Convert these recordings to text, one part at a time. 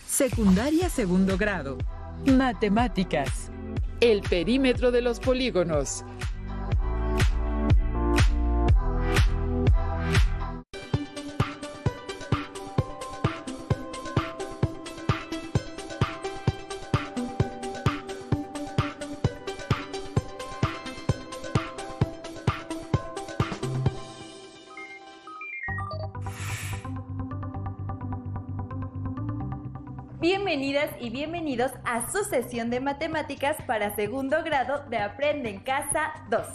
Secundaria segundo grado. Matemáticas. El perímetro de los polígonos. Bienvenidas y bienvenidos a su sesión de matemáticas para segundo grado de Aprende en Casa 2.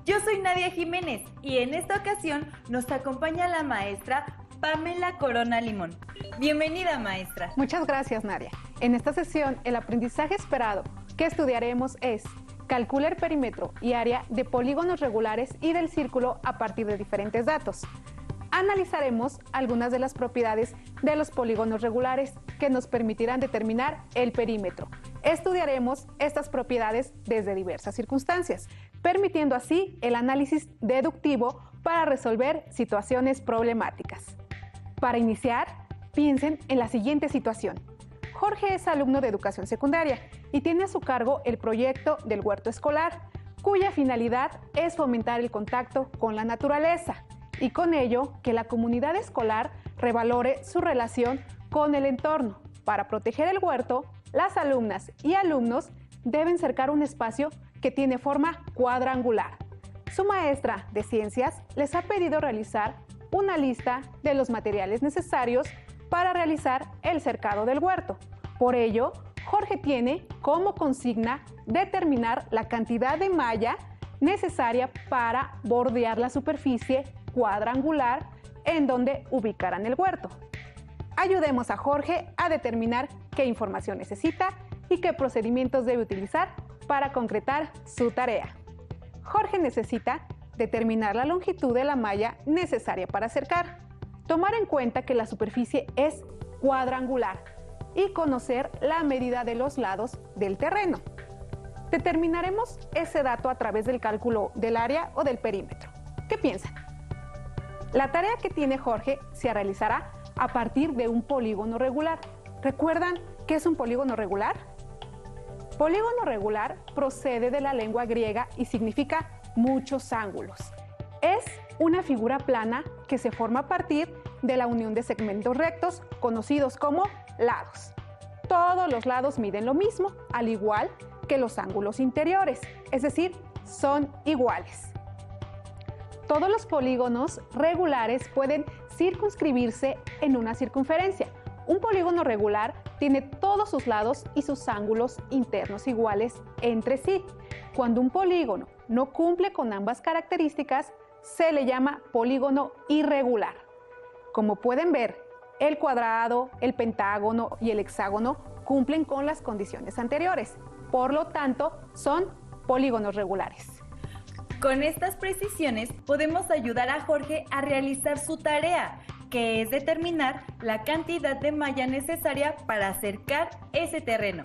Yo soy Nadia Jiménez y en esta ocasión nos acompaña la maestra Pamela Corona Limón. Bienvenida, maestra. Muchas gracias, Nadia. En esta sesión, el aprendizaje esperado que estudiaremos es: calcula el perímetro y área de polígonos regulares y del círculo a partir de diferentes datos. Analizaremos algunas de las propiedades de los polígonos regulares que nos permitirán determinar el perímetro. Estudiaremos estas propiedades desde diversas circunstancias, permitiendo así el análisis deductivo para resolver situaciones problemáticas. Para iniciar, piensen en la siguiente situación. Jorge es alumno de educación secundaria y tiene a su cargo el proyecto del huerto escolar, cuya finalidad es fomentar el contacto con la naturaleza y con ello que la comunidad escolar revalore su relación con el entorno. Para proteger el huerto, las alumnas y alumnos deben cercar un espacio que tiene forma cuadrangular. Su maestra de ciencias les ha pedido realizar una lista de los materiales necesarios para realizar el cercado del huerto. Por ello, Jorge tiene como consigna determinar la cantidad de malla necesaria para bordear la superficie cuadrangular en donde ubicarán el huerto. Ayudemos a Jorge a determinar qué información necesita y qué procedimientos debe utilizar para concretar su tarea. Jorge necesita determinar la longitud de la malla necesaria para cercar, tomar en cuenta que la superficie es cuadrangular y conocer la medida de los lados del terreno. Determinaremos ese dato a través del cálculo del área o del perímetro. ¿Qué piensan? La tarea que tiene Jorge se realizará a partir de un polígono regular. ¿Recuerdan qué es un polígono regular? Polígono regular procede de la lengua griega y significa muchos ángulos. Es una figura plana que se forma a partir de la unión de segmentos rectos conocidos como lados. Todos los lados miden lo mismo, al igual que los ángulos interiores, es decir, son iguales. Todos los polígonos regulares pueden circunscribirse en una circunferencia. Un polígono regular tiene todos sus lados y sus ángulos internos iguales entre sí. Cuando un polígono no cumple con ambas características, se le llama polígono irregular. Como pueden ver, el cuadrado, el pentágono y el hexágono cumplen con las condiciones anteriores. Por lo tanto, son polígonos regulares. Con estas precisiones podemos ayudar a Jorge a realizar su tarea, que es determinar la cantidad de malla necesaria para cercar ese terreno.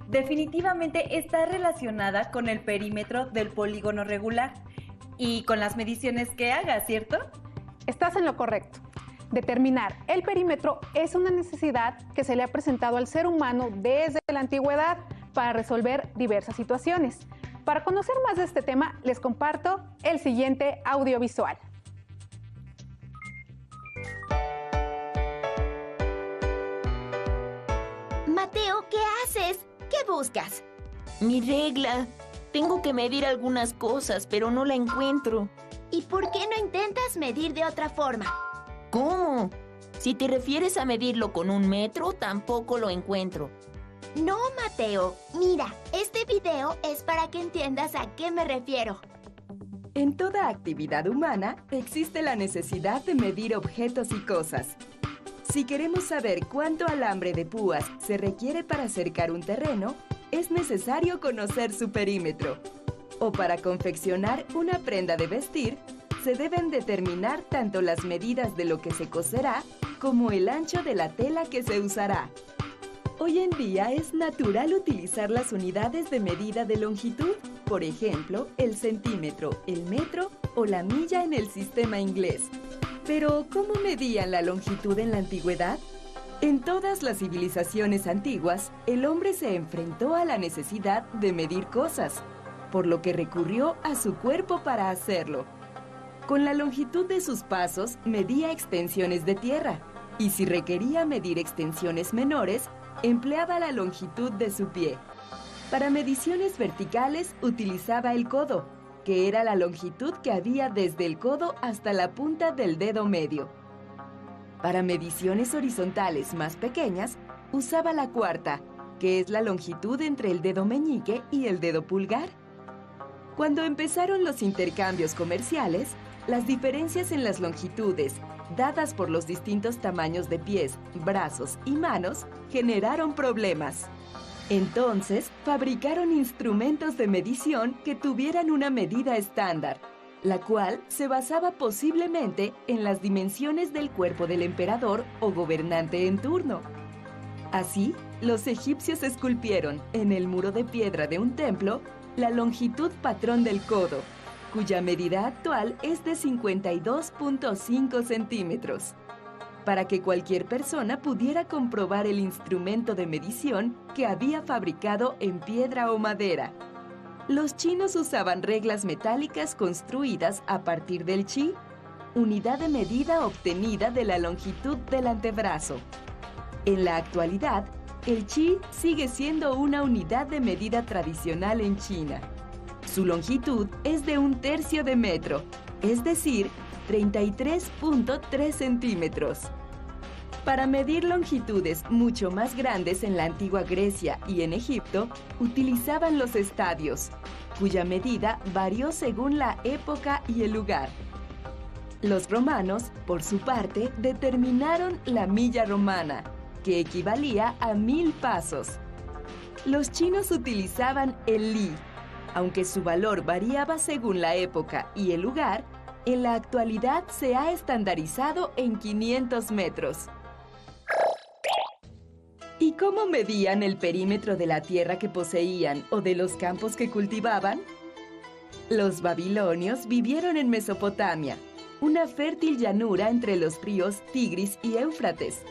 Definitivamente está relacionada con el perímetro del polígono regular y con las mediciones que haga, ¿cierto? Estás en lo correcto. Determinar el perímetro es una necesidad que se le ha presentado al ser humano desde la antigüedad para resolver diversas situaciones. Para conocer más de este tema, les comparto el siguiente audiovisual. Mateo, ¿qué haces? ¿Qué buscas? Mi regla. Tengo que medir algunas cosas, pero no la encuentro. ¿Y por qué no intentas medir de otra forma? ¿Cómo? Si te refieres a medirlo con un metro, tampoco lo encuentro. No, Mateo. Mira, este video es para que entiendas a qué me refiero. En toda actividad humana existe la necesidad de medir objetos y cosas. Si queremos saber cuánto alambre de púas se requiere para cercar un terreno, es necesario conocer su perímetro. O para confeccionar una prenda de vestir, se deben determinar tanto las medidas de lo que se coserá como el ancho de la tela que se usará. Hoy en día es natural utilizar las unidades de medida de longitud, por ejemplo, el centímetro, el metro o la milla en el sistema inglés. Pero, ¿cómo medían la longitud en la antigüedad? En todas las civilizaciones antiguas, el hombre se enfrentó a la necesidad de medir cosas, por lo que recurrió a su cuerpo para hacerlo. Con la longitud de sus pasos, medía extensiones de tierra, y si requería medir extensiones menores, empleaba la longitud de su pie. Para mediciones verticales, utilizaba el codo, que era la longitud que había desde el codo hasta la punta del dedo medio. Para mediciones horizontales más pequeñas, usaba la cuarta, que es la longitud entre el dedo meñique y el dedo pulgar. Cuando empezaron los intercambios comerciales, las diferencias en las longitudes, dadas por los distintos tamaños de pies, brazos y manos, generaron problemas. Entonces, fabricaron instrumentos de medición que tuvieran una medida estándar, la cual se basaba posiblemente en las dimensiones del cuerpo del emperador o gobernante en turno. Así, los egipcios esculpieron en el muro de piedra de un templo la longitud patrón del codo, cuya medida actual es de 52.5 centímetros. Para que cualquier persona pudiera comprobar el instrumento de medición que había fabricado en piedra o madera. Los chinos usaban reglas metálicas construidas a partir del chi, unidad de medida obtenida de la longitud del antebrazo. En la actualidad, el chi sigue siendo una unidad de medida tradicional en China. Su longitud es de 1/3 de metro, es decir, 33.3 centímetros. Para medir longitudes mucho más grandes en la antigua Grecia y en Egipto, utilizaban los estadios, cuya medida varió según la época y el lugar. Los romanos, por su parte, determinaron la milla romana, que equivalía a 1000 pasos. Los chinos utilizaban el li. Aunque su valor variaba según la época y el lugar, en la actualidad se ha estandarizado en 500 metros. ¿Y cómo medían el perímetro de la tierra que poseían o de los campos que cultivaban? Los babilonios vivieron en Mesopotamia, una fértil llanura entre los ríos Tigris y Éufrates.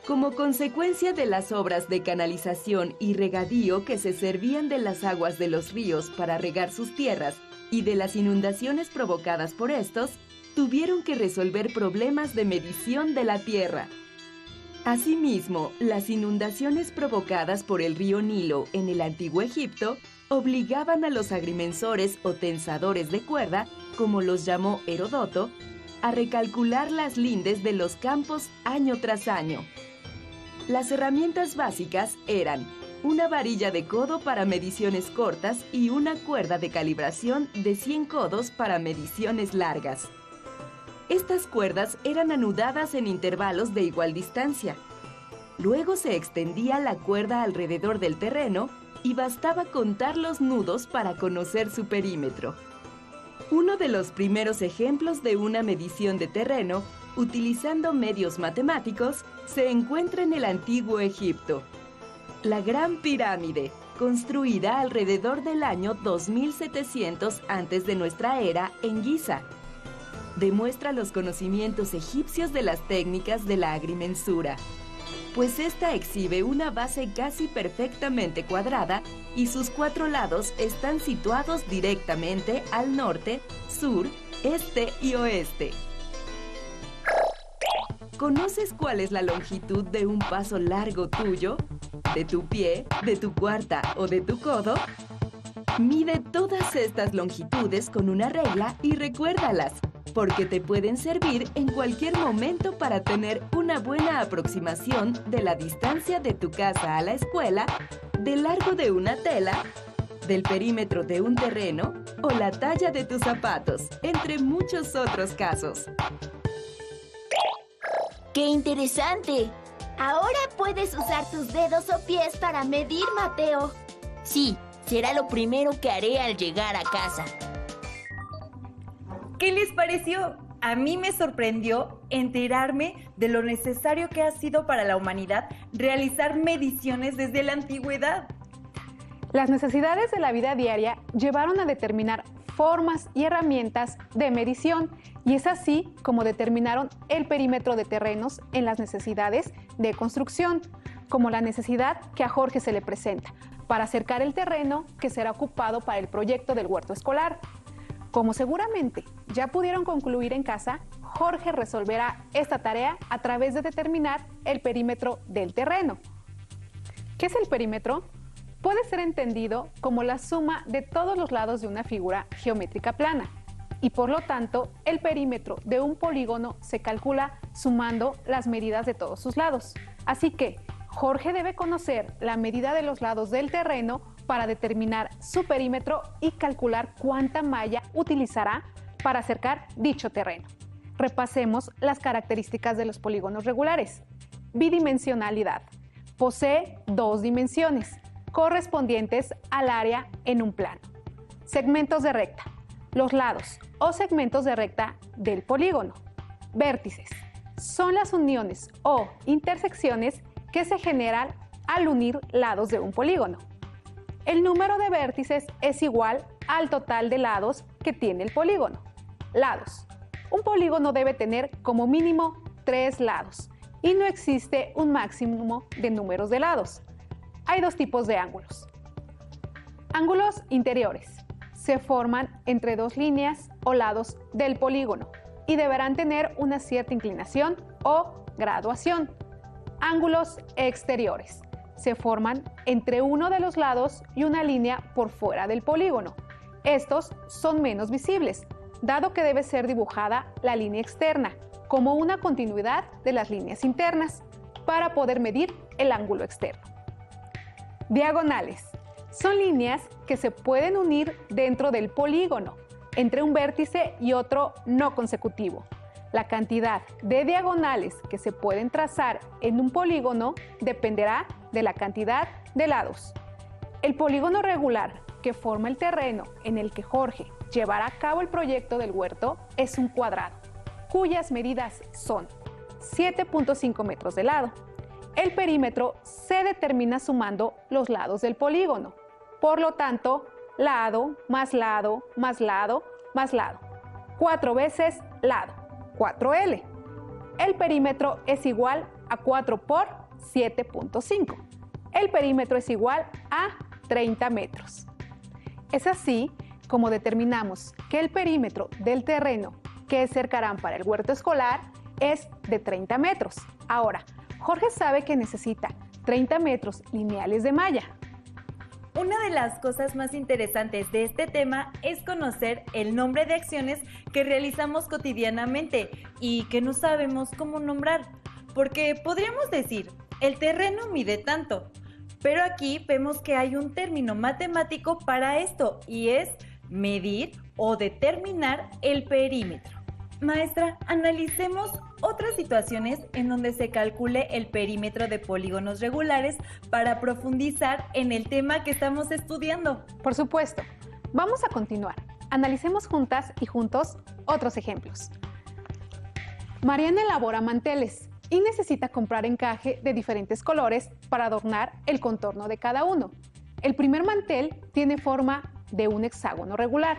Como consecuencia de las obras de canalización y regadío que se servían de las aguas de los ríos para regar sus tierras y de las inundaciones provocadas por estos, tuvieron que resolver problemas de medición de la tierra. Asimismo, las inundaciones provocadas por el río Nilo en el antiguo Egipto obligaban a los agrimensores o tensadores de cuerda, como los llamó Heródoto, a recalcular las lindes de los campos año tras año. Las herramientas básicas eran una varilla de codo para mediciones cortas y una cuerda de calibración de 100 codos para mediciones largas. Estas cuerdas eran anudadas en intervalos de igual distancia. Luego se extendía la cuerda alrededor del terreno y bastaba contar los nudos para conocer su perímetro. Uno de los primeros ejemplos de una medición de terreno, utilizando medios matemáticos, se encuentra en el antiguo Egipto. La Gran Pirámide, construida alrededor del año 2700 antes de nuestra era en Giza, demuestra los conocimientos egipcios de las técnicas de la agrimensura, pues esta exhibe una base casi perfectamente cuadrada y sus 4 lados están situados directamente al norte, sur, este y oeste. ¿Conoces cuál es la longitud de un paso largo tuyo? ¿De tu pie, de tu cuarta o de tu codo? Mide todas estas longitudes con una regla y recuérdalas, porque te pueden servir en cualquier momento para tener una buena aproximación de la distancia de tu casa a la escuela, del largo de una tela, del perímetro de un terreno o la talla de tus zapatos, entre muchos otros casos. ¡Qué interesante! Ahora puedes usar tus dedos o pies para medir, Mateo. Sí, será lo primero que haré al llegar a casa. ¿Qué les pareció? A mí me sorprendió enterarme de lo necesario que ha sido para la humanidad realizar mediciones desde la antigüedad. Las necesidades de la vida diaria llevaron a determinar formas y herramientas de medición, y es así como determinaron el perímetro de terrenos en las necesidades de construcción, como la necesidad que a Jorge se le presenta para cercar el terreno que será ocupado para el proyecto del huerto escolar. Como seguramente ya pudieron concluir en casa, Jorge resolverá esta tarea a través de determinar el perímetro del terreno. ¿Qué es el perímetro? Puede ser entendido como la suma de todos los lados de una figura geométrica plana, y por lo tanto el perímetro de un polígono se calcula sumando las medidas de todos sus lados. Así que Jorge debe conocer la medida de los lados del terreno para determinar su perímetro y calcular cuánta malla utilizará para cercar dicho terreno. Repasemos las características de los polígonos regulares. Bidimensionalidad. Posee dos dimensiones, correspondientes al área en un plano. Segmentos de recta. Los lados o segmentos de recta del polígono. Vértices. Son las uniones o intersecciones que se generan al unir lados de un polígono. El número de vértices es igual al total de lados que tiene el polígono. Lados. Un polígono debe tener como mínimo 3 lados y no existe un máximo de números de lados. Hay dos tipos de ángulos. Ángulos interiores. Se forman entre dos líneas o lados del polígono y deberán tener una cierta inclinación o graduación. Ángulos exteriores. Se forman entre uno de los lados y una línea por fuera del polígono. Estos son menos visibles, dado que debe ser dibujada la línea externa como una continuidad de las líneas internas para poder medir el ángulo externo. Diagonales. Son líneas que se pueden unir dentro del polígono, entre un vértice y otro no consecutivo. La cantidad de diagonales que se pueden trazar en un polígono dependerá de la cantidad de lados. El polígono regular que forma el terreno en el que Jorge llevará a cabo el proyecto del huerto es un cuadrado, cuyas medidas son 7.5 metros de lado. El perímetro se determina sumando los lados del polígono. Por lo tanto, lado más lado más lado más lado. 4 veces lado, 4L. El perímetro es igual a 4 por 7.5. El perímetro es igual a 30 metros. Es así como determinamos que el perímetro del terreno que cercarán para el huerto escolar es de 30 metros. Ahora, Jorge sabe que necesita 30 metros lineales de malla. Una de las cosas más interesantes de este tema es conocer el nombre de acciones que realizamos cotidianamente y que no sabemos cómo nombrar, porque podríamos decir, el terreno mide tanto, pero aquí vemos que hay un término matemático para esto y es medir o determinar el perímetro. Maestra, analicemos otras situaciones en donde se calcule el perímetro de polígonos regulares para profundizar en el tema que estamos estudiando. Por supuesto. Vamos a continuar. Analicemos juntas y juntos otros ejemplos. Mariana elabora manteles y necesita comprar encaje de diferentes colores para adornar el contorno de cada uno. El primer mantel tiene forma de un hexágono regular,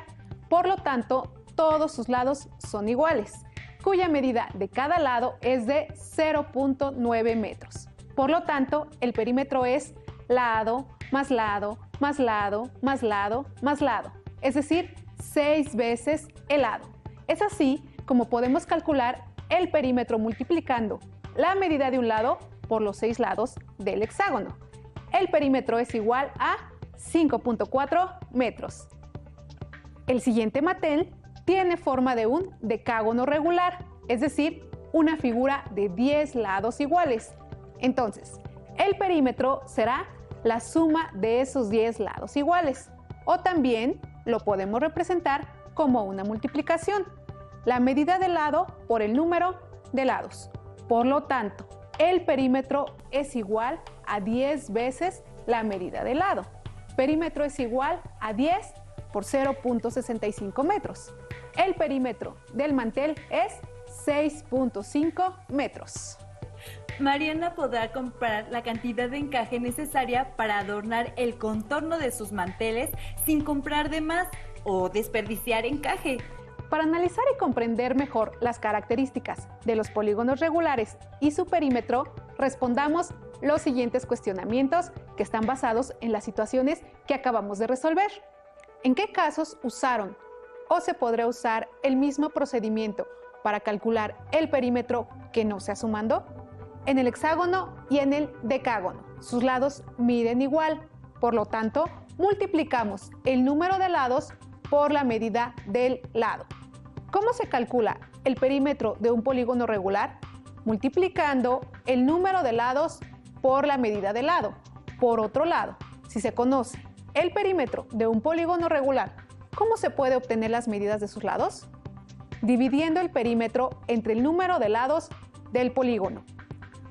por lo tanto, todos sus lados son iguales, cuya medida de cada lado es de 0.9 metros. Por lo tanto, el perímetro es lado más lado más lado más lado más lado, es decir, 6 veces el lado. Es así como podemos calcular el perímetro multiplicando la medida de un lado por los 6 lados del hexágono. El perímetro es igual a 5.4 metros. El siguiente mantel tiene forma de un decágono regular, es decir, una figura de 10 lados iguales. Entonces, el perímetro será la suma de esos 10 lados iguales, o también lo podemos representar como una multiplicación, la medida del lado por el número de lados. Por lo tanto, el perímetro es igual a 10 veces la medida del lado. Perímetro es igual a 10 por 0.65 metros. El perímetro del mantel es 6.5 metros. Mariana podrá comprar la cantidad de encaje necesaria para adornar el contorno de sus manteles sin comprar de más o desperdiciar encaje. Para analizar y comprender mejor las características de los polígonos regulares y su perímetro, respondamos los siguientes cuestionamientos que están basados en las situaciones que acabamos de resolver. ¿En qué casos usaron o se podrá usar el mismo procedimiento para calcular el perímetro que no sea sumando? En el hexágono y en el decágono, sus lados miden igual, por lo tanto, multiplicamos el número de lados por la medida del lado. ¿Cómo se calcula el perímetro de un polígono regular? Multiplicando el número de lados por la medida del lado. Por otro lado, si se conoce el perímetro de un polígono regular, ¿cómo se puede obtener las medidas de sus lados? Dividiendo el perímetro entre el número de lados del polígono.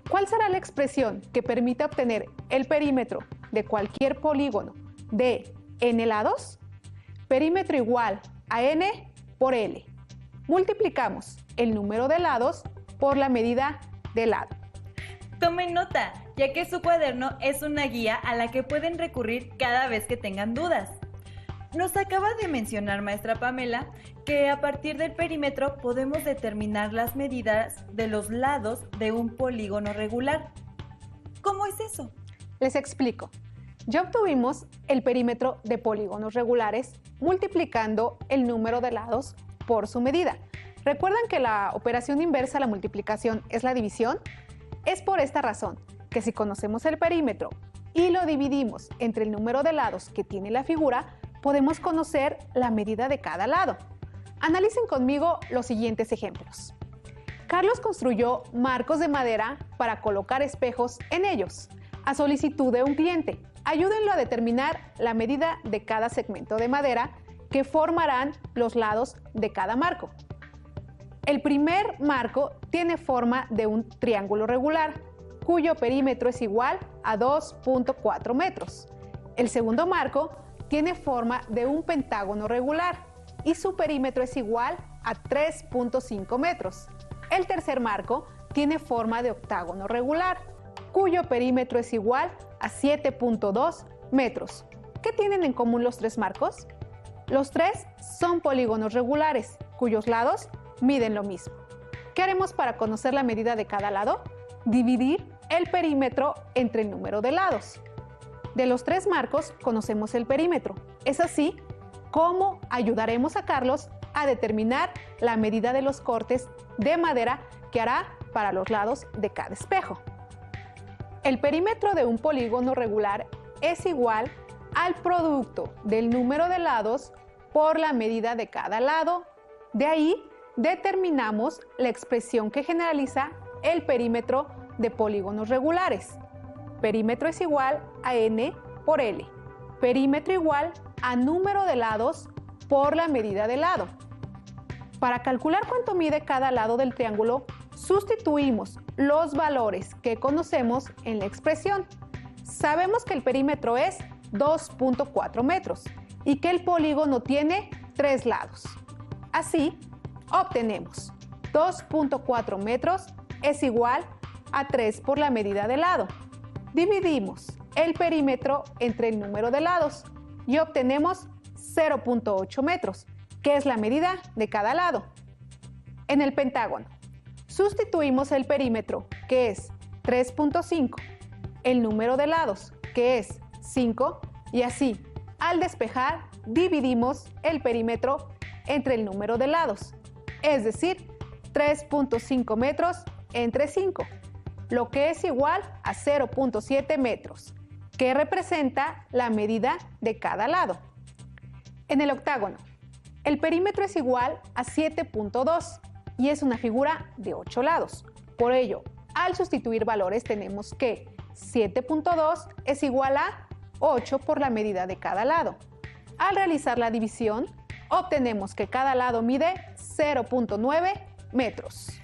¿Cuál será la expresión que permita obtener el perímetro de cualquier polígono de n lados? Perímetro igual a n por L. Multiplicamos el número de lados por la medida del lado. Tomen nota, ya que su cuaderno es una guía a la que pueden recurrir cada vez que tengan dudas. Nos acaba de mencionar, maestra Pamela, que a partir del perímetro podemos determinar las medidas de los lados de un polígono regular. ¿Cómo es eso? Les explico. Ya obtuvimos el perímetro de polígonos regulares multiplicando el número de lados por su medida. ¿Recuerdan que la operación inversa a la multiplicación es la división? Es por esta razón que si conocemos el perímetro y lo dividimos entre el número de lados que tiene la figura, podemos conocer la medida de cada lado. Analicen conmigo los siguientes ejemplos. Carlos construyó marcos de madera para colocar espejos en ellos. A solicitud de un cliente, ayúdenlo a determinar la medida de cada segmento de madera que formarán los lados de cada marco. El primer marco tiene forma de un triángulo regular, cuyo perímetro es igual a 2.4 metros. El segundo marco tiene forma de un pentágono regular y su perímetro es igual a 3.5 metros. El tercer marco tiene forma de octágono regular, cuyo perímetro es igual a 7.2 metros. ¿Qué tienen en común los tres marcos? Los tres son polígonos regulares, cuyos lados miden lo mismo. ¿Qué haremos para conocer la medida de cada lado? Dividir el perímetro entre el número de lados. De los tres marcos conocemos el perímetro. Es así como ayudaremos a Carlos a determinar la medida de los cortes de madera que hará para los lados de cada espejo. El perímetro de un polígono regular es igual al producto del número de lados por la medida de cada lado. De ahí determinamos la expresión que generaliza el perímetro de polígonos regulares. Perímetro es igual a n por L. Perímetro igual a número de lados por la medida del lado. Para calcular cuánto mide cada lado del triángulo, sustituimos los valores que conocemos en la expresión. Sabemos que el perímetro es 2.4 metros y que el polígono tiene 3 lados. Así, obtenemos 2.4 metros es igual a 3 por la medida del lado. Dividimos el perímetro entre el número de lados y obtenemos 0.8 metros, que es la medida de cada lado. En el pentágono, sustituimos el perímetro, que es 3.5, el número de lados, que es 5, y así, al despejar, dividimos el perímetro entre el número de lados, es decir, 3.5 metros entre 5, lo que es igual a 0.7 metros, que representa la medida de cada lado. En el octágono, el perímetro es igual a 7.2 y es una figura de 8 lados. Por ello, al sustituir valores tenemos que 7.2 es igual a 8 por la medida de cada lado. Al realizar la división, obtenemos que cada lado mide 0.9 metros.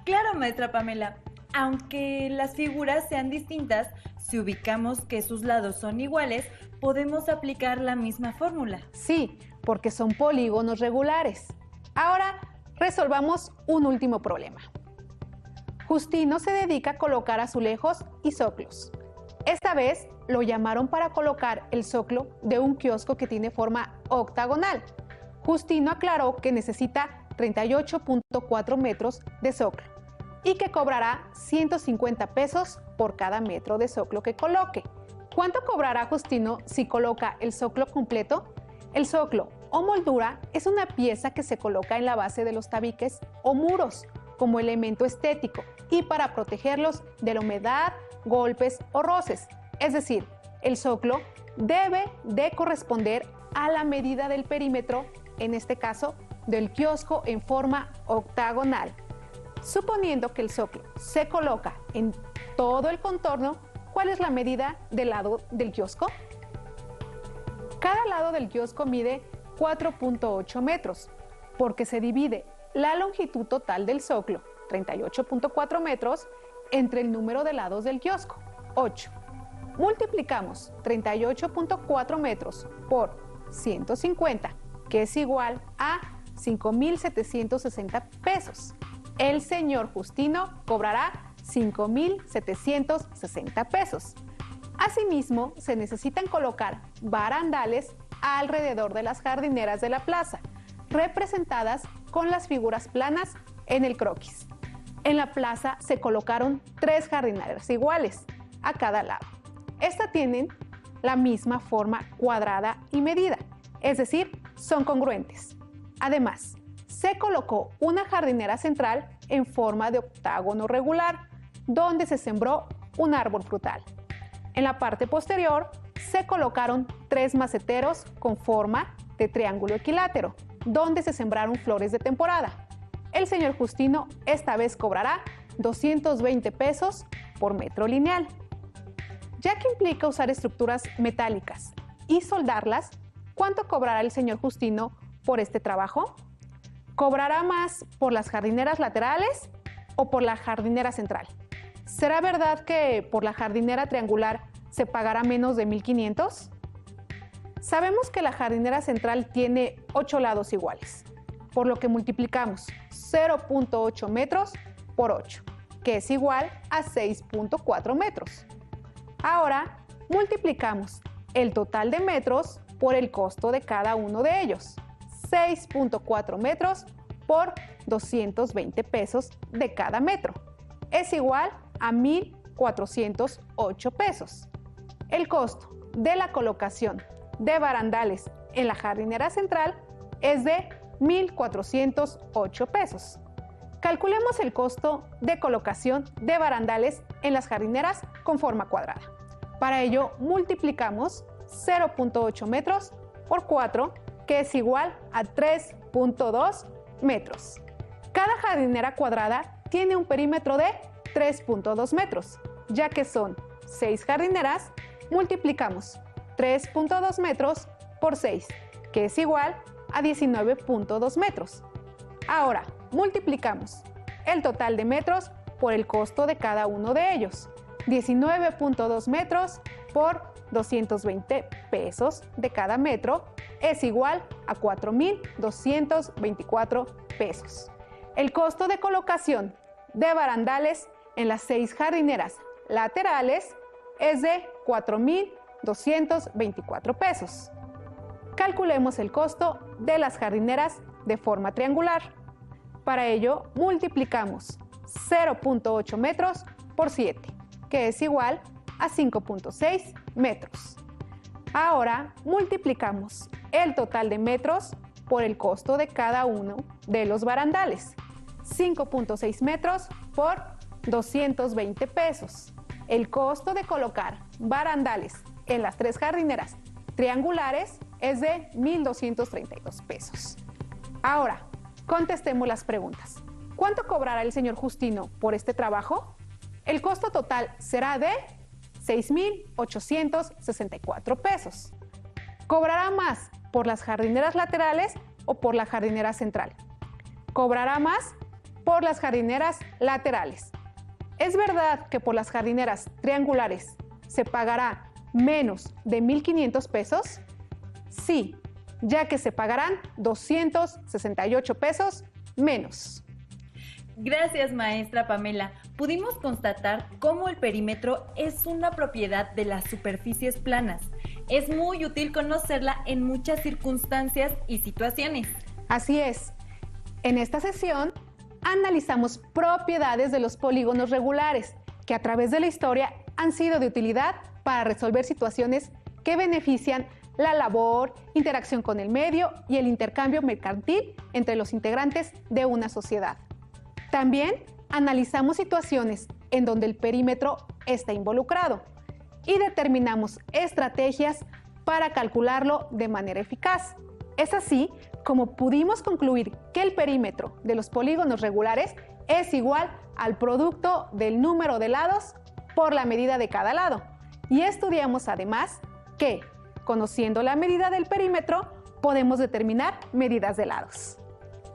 Claro, maestra Pamela. Aunque las figuras sean distintas, si ubicamos que sus lados son iguales, podemos aplicar la misma fórmula. Sí, porque son polígonos regulares. Ahora resolvamos un último problema. Justino se dedica a colocar azulejos y zoclos. Esta vez lo llamaron para colocar el zoclo de un kiosco que tiene forma octagonal. Justino aclaró que necesita 38.4 metros de zoclo y que cobrará 150 pesos por cada metro de zoclo que coloque. ¿Cuánto cobrará Justino si coloca el zoclo completo? El zoclo o moldura es una pieza que se coloca en la base de los tabiques o muros como elemento estético y para protegerlos de la humedad, golpes o roces. Es decir, el zoclo debe de corresponder a la medida del perímetro, en este caso del kiosco en forma octagonal. Suponiendo que el zoclo se coloca en todo el contorno, ¿cuál es la medida del lado del kiosco? Cada lado del kiosco mide 4.8 metros, porque se divide la longitud total del zoclo, 38.4 metros, entre el número de lados del kiosco, 8. Multiplicamos 38.4 metros por 150, que es igual a 5.760 pesos. El señor Justino cobrará 5.760 pesos. Asimismo, se necesitan colocar barandales alrededor de las jardineras de la plaza, representadas con las figuras planas en el croquis. En la plaza se colocaron 3 jardineras iguales a cada lado. Estas tienen la misma forma cuadrada y medida, es decir, son congruentes. Además, se colocó una jardinera central en forma de octágono regular, donde se sembró un árbol frutal. En la parte posterior se colocaron 3 maceteros con forma de triángulo equilátero, donde se sembraron flores de temporada. El señor Justino esta vez cobrará 220 pesos por metro lineal. Ya que implica usar estructuras metálicas y soldarlas, ¿cuánto cobrará el señor Justino por este trabajo? ¿Cobrará más por las jardineras laterales o por la jardinera central? ¿Será verdad que por la jardinera triangular se pagará menos de 1.500? Sabemos que la jardinera central tiene 8 lados iguales, por lo que multiplicamos 0.8 metros por 8, que es igual a 6.4 metros. Ahora multiplicamos el total de metros por el costo de cada uno de ellos, 6.4 metros por 220 pesos de cada metro, es igual a 1.408 pesos. El costo de la colocación de barandales en la jardinera central es de 1.408 pesos. Calculemos el costo de colocación de barandales en las jardineras con forma cuadrada. Para ello, multiplicamos 0.8 metros por 4, que es igual a 3.2 metros. Cada jardinera cuadrada tiene un perímetro de 3.2 metros, ya que son 6 jardineras, multiplicamos 3.2 metros por 6, que es igual a 19.2 metros. Ahora, multiplicamos el total de metros por el costo de cada uno de ellos, 19.2 metros por 220 pesos de cada metro, es igual a 4.224 pesos. El costo de colocación de barandales en las 6 jardineras laterales es de 4.224 pesos. Calculemos el costo de las jardineras de forma triangular. Para ello, multiplicamos 0.8 metros por 7, que es igual a 5.6 metros. Ahora, multiplicamos el total de metros por el costo de cada uno de los barandales, 5.6 metros por 220 pesos. El costo de colocar barandales en las 3 jardineras triangulares es de 1.232 pesos. Ahora, contestemos las preguntas. ¿Cuánto cobrará el señor Justino por este trabajo? El costo total será de 6.864 pesos. ¿Cobrará más por las jardineras laterales o por la jardinera central? Cobrará más por las jardineras laterales. ¿Es verdad que por las jardineras triangulares se pagará menos de 1.500 pesos? Sí, ya que se pagarán 268 pesos menos. Gracias, maestra Pamela. Pudimos constatar cómo el perímetro es una propiedad de las superficies planas. Es muy útil conocerla en muchas circunstancias y situaciones. Así es. En esta sesión analizamos propiedades de los polígonos regulares que a través de la historia han sido de utilidad para resolver situaciones que benefician la labor, interacción con el medio y el intercambio mercantil entre los integrantes de una sociedad. También analizamos situaciones en donde el perímetro está involucrado y determinamos estrategias para calcularlo de manera eficaz. Es así como pudimos concluir que el perímetro de los polígonos regulares es igual al producto del número de lados por la medida de cada lado. Y estudiamos además que, conociendo la medida del perímetro, podemos determinar medidas de lados.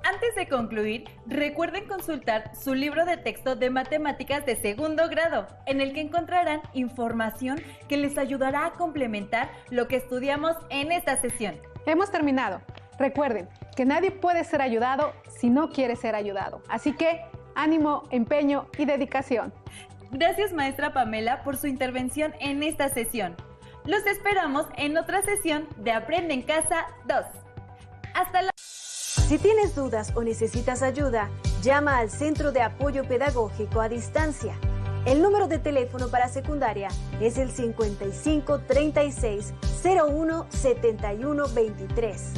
Antes de concluir, recuerden consultar su libro de texto de matemáticas de segundo grado, en el que encontrarán información que les ayudará a complementar lo que estudiamos en esta sesión. Hemos terminado. Recuerden que nadie puede ser ayudado si no quiere ser ayudado. Así que, ánimo, empeño y dedicación. Gracias, maestra Pamela, por su intervención en esta sesión. Los esperamos en otra sesión de Aprende en Casa 2. Hasta la... Si tienes dudas o necesitas ayuda, llama al Centro de Apoyo Pedagógico a Distancia. El número de teléfono para secundaria es el 55 36 01 71 23.